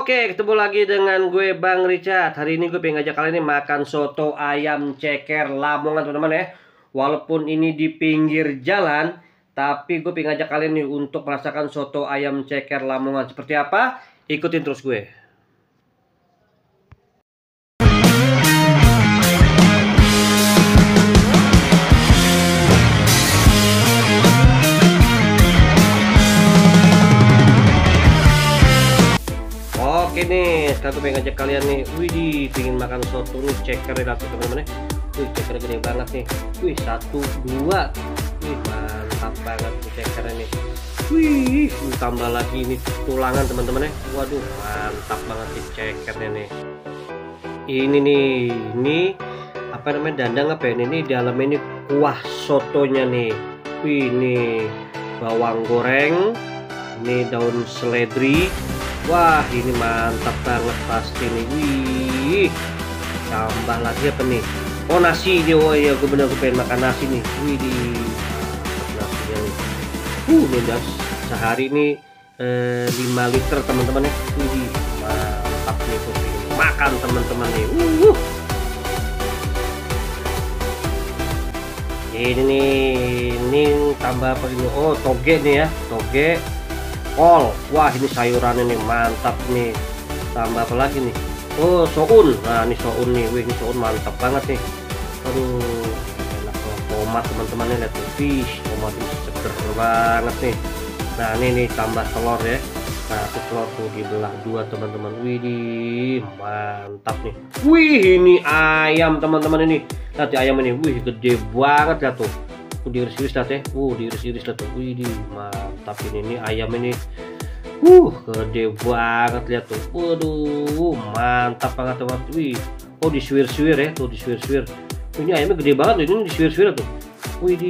Oke, ketemu lagi dengan gue Bang Richard. Hari ini gue pengen ngajak kalian nih makan soto ayam ceker Lamongan, teman-teman ya. Walaupun ini di pinggir jalan, tapi gue pengen ngajak kalian nih untuk merasakan soto ayam ceker Lamongan. Seperti apa? Ikutin terus gue. Oke nih, sekarang gue pengen ngajak kalian nih. Widih, pengen makan soto nih, ceker relatif teman-teman ya. Wih, cekernya gede banget nih. Wih, 1, 2. Wih, mantap banget nih cekernya nih. Wih, tambah lagi ini tulangan teman-teman ya. Waduh, mantap banget nih cekernya nih. Ini nih, ini apa namanya, dandang apa ya? Ini dalamnya ini kuah sotonya nih. Wih, ini bawang goreng, ini daun seledri. Wah, ini mantap banget pasti nih. Wih, tambah lagi apa nih? Oh, nasi nih. Oh iya, gue pengen makan nasi nih. Wih, nasinya nih. Ini udah sehari ini 5 liter teman-teman ya. Wih, mantap nih, gue pengen makan teman-teman nih. Ini nih, ini tambah apa ini? Oh, toge nih ya, toge. Kol, wah ini sayurannya nih mantap nih. Tambah apa lagi nih? Oh, soun. Nah, ini soun nih. Wih, ini soun mantap banget nih. Aduh, enak banget. Tomat teman-teman nih, lihat tuh. Fish, tomat ini seger banget nih. Nah, ini nih tambah telur ya. Nah, itu telur tuh dibelah 2 teman-teman. Wih, mantap nih. Wih, ini ayam teman-teman ini. Lihat ayam ini. Wih, gede banget ya tuh. Diiris-iris lah teh, diiris-iris lah tuh. Wih, mantap ini ayam ini. Gede banget, lihat tuh. Waduh, mantap banget teman. Wih, oh disuir-suir ya, tuh disuir-suir. Ini ayamnya gede banget, ini disuir-suir tuh. Wih,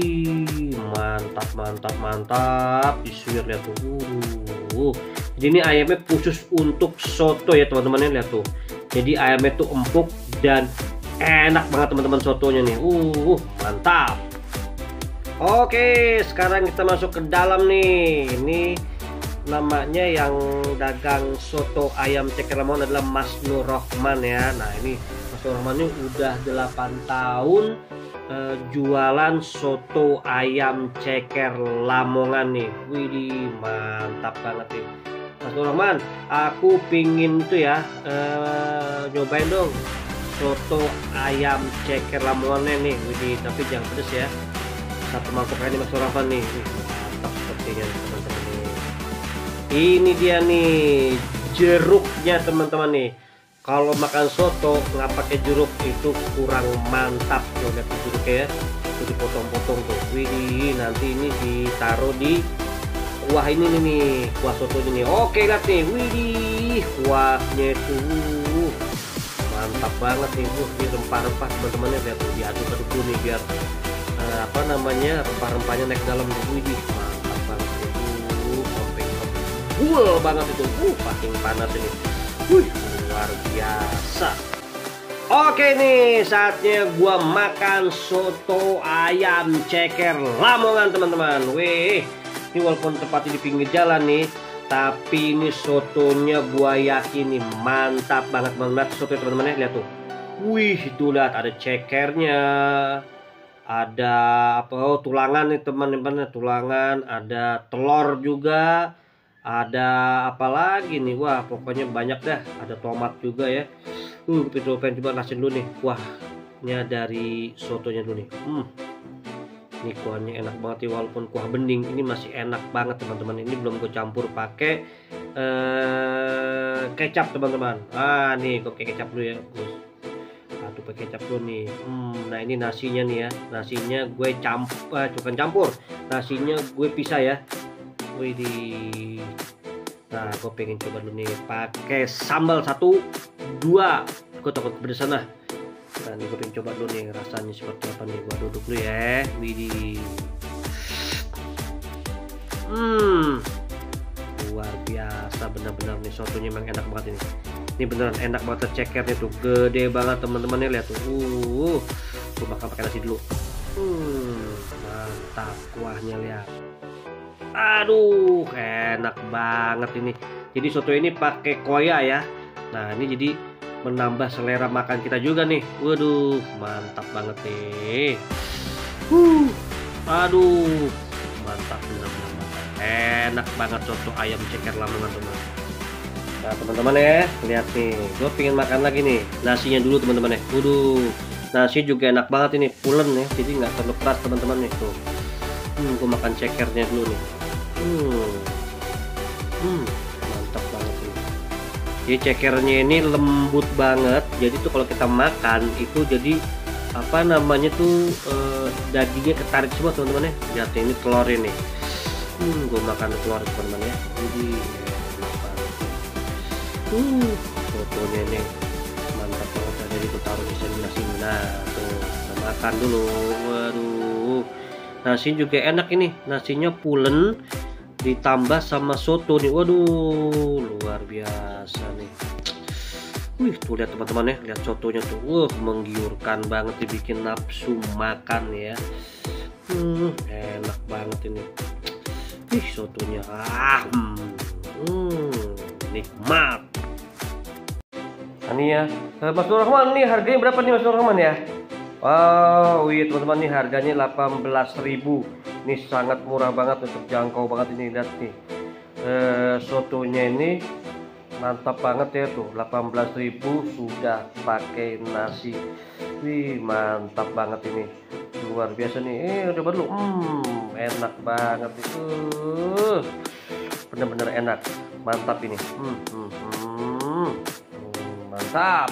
mantap, disuir, lihat tuh. Jadi ini ayamnya khusus untuk soto ya teman-teman ya, lihat tuh. Jadi ayamnya tuh empuk dan enak banget teman-teman sotonya nih. Mantap. Oke, sekarang kita masuk ke dalam nih. Ini namanya yang dagang soto ayam ceker Lamongan adalah Mas Nur Rohman ya. Nah, ini Mas Nur Rohman ini udah 8 tahun jualan soto ayam ceker Lamongan nih. Widih, mantap banget nih. Mas Nur Rohman, aku pingin tuh ya nyobain dong soto ayam ceker Lamongannya nih. Widih, tapi jangan pedes ya. 1 mangkok ini Mas Nur Rohman nih. Mantap sepertinya teman-teman nih. Ini dia nih jeruknya teman-teman nih. Kalau makan soto nggak pakai jeruk itu kurang mantap. Tuh lihat jeruknya ya, itu dipotong-potong tuh. Wih, nanti ini ditaruh di kuah ini nih, kuah soto ini. Oke, lihat nih. Wih, kuahnya tuh mantap banget nih. Ini rempah-rempah teman-teman ya, lihat tuh, diaduk-aduk dulu nih biar apa namanya, rempah-rempahnya naik dalam. Wih, mantap banget itu, sampai ngebul banget itu. Paling panas ini. Luar biasa. Oke nih, saatnya gua makan soto ayam ceker Lamongan teman-teman. Wih, ini walaupun tempatnya di pinggir jalan nih, tapi ini sotonya gua yakin nih mantap banget soto teman-teman ya. Lihat tuh. Wih, itu lihat ada cekernya. Ada apa, tulangan nih teman-teman, tulangan, ada telur juga, ada apa lagi nih, wah pokoknya banyak dah, ada tomat juga ya. Pengen coba rasain dulu nih kuahnya dari sotonya dulu nih. Ini kuahnya enak banget ya, walaupun kuah bening ini masih enak banget teman-teman. Ini belum gue campur pakai kecap teman-teman. Nih gue pakai kecap dulu ya, pakai kecap dulu nih. Nah, ini nasinya nih ya. Nasinya gue bukan campur. Nasinya gue pisah ya. Wih, nah gue pengen coba dulu nih pakai sambal 1, 2. Gue takut kepedesan lah. Nah, ini gue pengen coba dulu nih rasanya seperti apa nih. Gue duduk dulu ya. Wih, luar biasa benar-benar nih, sotonya memang enak banget ini. Ini beneran enak banget, cekernya tuh gede banget teman-teman ya, lihat tuh. Gue bakal pakai nasi dulu. Mantap kuahnya, lihat. Aduh, enak banget ini. Jadi soto ini pakai koya ya. Nah ini jadi menambah selera makan kita juga nih. Waduh, mantap banget nih. Aduh, mantap benar-benar mantap. Enak banget soto ayam ceker Lamongan teman. Nah teman-teman ya, lihat nih, gue pengen makan lagi nih. Nasinya dulu teman-teman ya. Waduh, nasi juga enak banget ini, pulen ya, jadi nggak terlalu keras teman-teman nih tuh. Gue makan cekernya dulu nih. Mantap banget nih. Jadi cekernya ini lembut banget. Jadi tuh kalau kita makan itu jadi apa namanya tuh dagingnya ketarik semua teman-teman ya. Lihat ini telur ini. Gue makan telur teman-teman ya. Jadi enak banget. Fotonya nih mantap banget. Jadi gue taruh di sini nasi. Nah tuh kita makan dulu. Waduh, nasi juga enak ini. Nasinya pulen ditambah sama soto nih. Waduh, luar biasa nih. Wih, tuh lihat teman-teman ya, lihat sotonya tuh. Menggiurkan banget, dibikin nafsu makan ya. Enak banget ini. Ih, sotonya. Nikmat. Ini ya, Mas Nur Rahman nih harganya berapa nih Mas Nur Rahman ya? Wow, iya teman-teman nih harganya 18.000. Ini sangat murah banget, untuk jangkau banget ini. Lihat nih, sotonya ini mantap banget ya tuh. 18.000 sudah pakai nasi. Wih, mantap banget ini, luar biasa nih. Udah baru, enak banget itu, bener-bener enak, mantap ini. Mantap.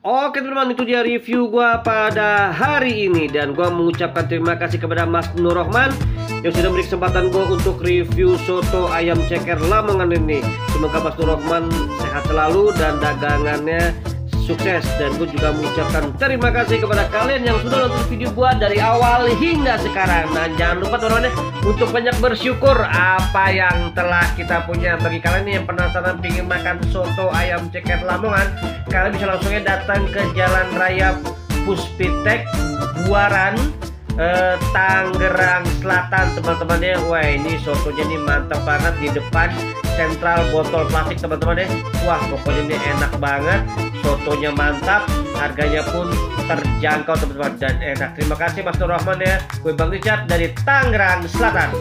Oke teman-teman, itu dia review gua pada hari ini, dan gua mengucapkan terima kasih kepada Mas Nur Rahman yang sudah beri kesempatan gua untuk review soto ayam ceker Lamongan ini. Semoga Mas Nur Rahman sehat selalu dan dagangannya sukses, dan gue juga mengucapkan terima kasih kepada kalian yang sudah nonton video gua dari awal hingga sekarang. Dan jangan lupa teman-teman untuk banyak bersyukur apa yang telah kita punya. Bagi kalian yang penasaran ingin makan soto ayam ceker Lamongan, kalian bisa langsungnya datang ke Jalan Raya Puspitek, Buaran, Tangerang Selatan teman-teman ya. Wah, ini sotonya nih mantap banget di depan sentral botol plastik teman-teman ya. Wah, pokoknya ini enak banget, sotonya mantap, harganya pun terjangkau teman-teman dan enak. Terima kasih Mas Nur Rahman ya. Gue Bang Richard dari Tangerang Selatan.